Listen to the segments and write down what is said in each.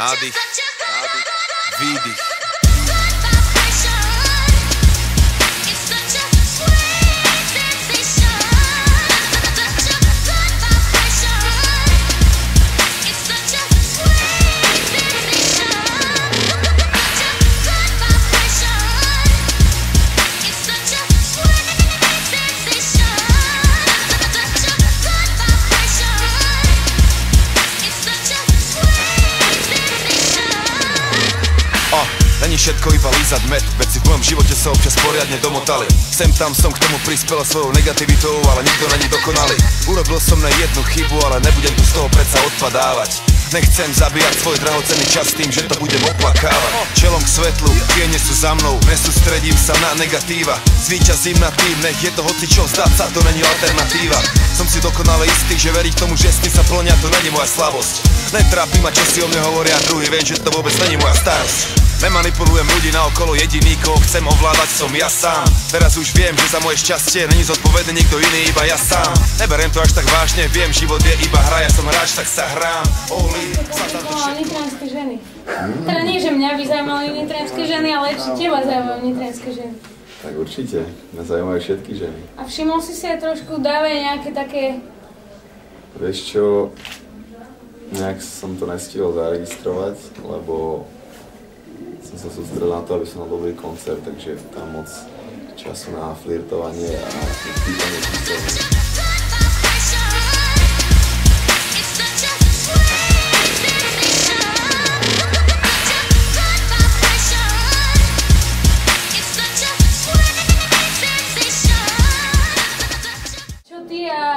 nádych, výdych. Není všetko iba lízať med, veci v mojom živote sa občas poriadne domotali. Sem tam som k tomu prispel svojou negativitou, ale nikto není dokonalý. Urobil som na jednu chybu, ale nebudem tu z toho predsa odpadávať. Nechcem zabíjať svoj drahocenný čas tým, že to budem oplakávať. Čelom k svetlu, tiene sú za mnou, nesústredím sa na negatíva. Zvíťazím nad tým, nech je to hocičo, zdať sa, to není alternatíva. Som si dokonale istý, že veriť tomu, že sny sa plnia, to není moja slabosť. Netrápi ma, čo si o mne hovoria druhý, viem, že to vôbec není moja starosť. Nemanipulujem ľudí naokolo, jediný, koho chcem ovládať, som ja sám. Teraz už viem, že za moje šťastie není zodpovedný nikto iný, iba ja sám. Neberiem to až tak vážne, viem, život je iba hra, ja som hráč, tak sa hrám. Nitranské ženy. Teda nie, že mňa by zaujímali nitranské ženy, ale či teba zaujímajú nitranské ženy? Tak určite, mňa zaujímajú všetky ženy. A všimol si si aj trošku dávajú nejaké také... Vieš čo, nejak som to nestihol zaregistrovať, lebo som sa sústredil na to, aby som mal dobrý koncert, takže tam moc času na flirtovanie a pýtanie číselné.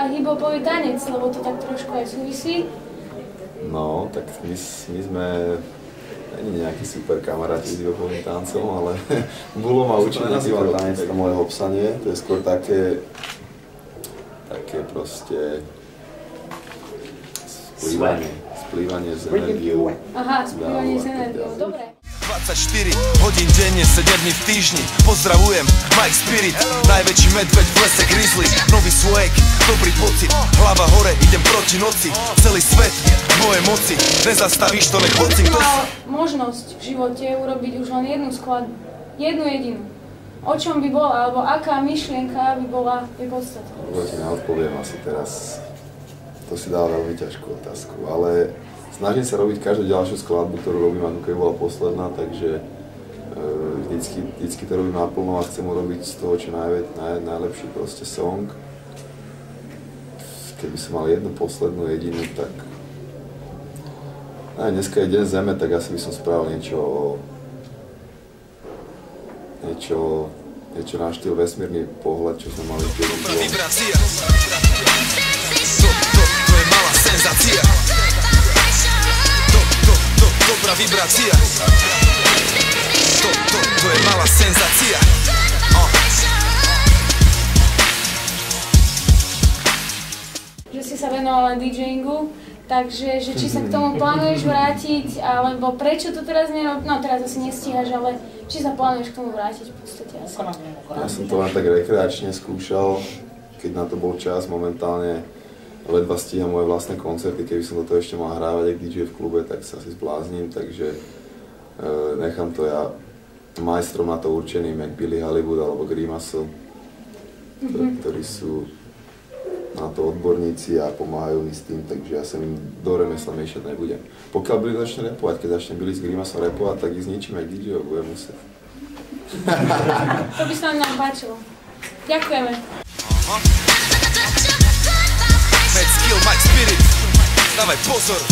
Hip-hopový tanec, lebo to tak trošku aj súvisí. No, tak my sme není nejaký super kamaráti s hip-hopovým tancom, ale Bulo ma učil nazývať tanec, to moje hopsanie, to je skôr také proste splývanie s energiou. Aha, splývanie s energiou, dobre. 24 hodín denne, 7 dní v týždni. Pozdravujem, Mike Spirit, najväčší medveď v lese grizzly. Nový swag, dobrý pocit, hlava hore, idem proti noci. Celý svet v mojej moci, nezastavíš to, nech hoci kto... Mal možnosť v živote urobiť už len jednu skladbu, jednu jedinú. O čom by bola, alebo aká myšlienka by bola jej podstata? Ti neodpoviem asi teraz, to si dá veľmi ťažkú otázku, ale snažím sa robiť každú ďalšiu skladbu, ktorú robím, ako keby bola posledná, takže vždycky to robím naplno a chcem urobiť z toho čo najlepší proste song. Keby som mal jednu poslednú jedinú, tak dneska je deň Zeme, tak asi by som spravil niečo na štýl vesmírny pohľad, čo sme mali v jednom dielu. To je malá senzácia. Dobrá vibrácia. To je malá senzácia. Že si sa venovala DJingu, takže že či sa k tomu plánuješ vrátiť, alebo prečo to teraz nerobíš, no teraz asi nestíhaš, ale či sa plánuješ k tomu vrátiť v podstate asi? Ja som to len tak rekreačne skúšal, keď na to bol čas. Momentálne ledva stíham moje vlastné koncerty, keby som do toho ešte mal hrávať jak DJ v klube, tak sa asi zblázním, takže nechám to ja majstrom na to určeným, jak Billy Hollywood alebo Grimaso, ktorí sú na to odborníci a pomáhajú mi s tým, takže ja sa im do remesla miešať nebudem. Pokiaľ Billy začne repovať, keď začne Billy s Grimasom repovať, tak ich zničím jak DJ, budem musieť. To by sa nám páčilo. Ďakujeme. Mad Skill, Mike Spirit, dávaj pozor.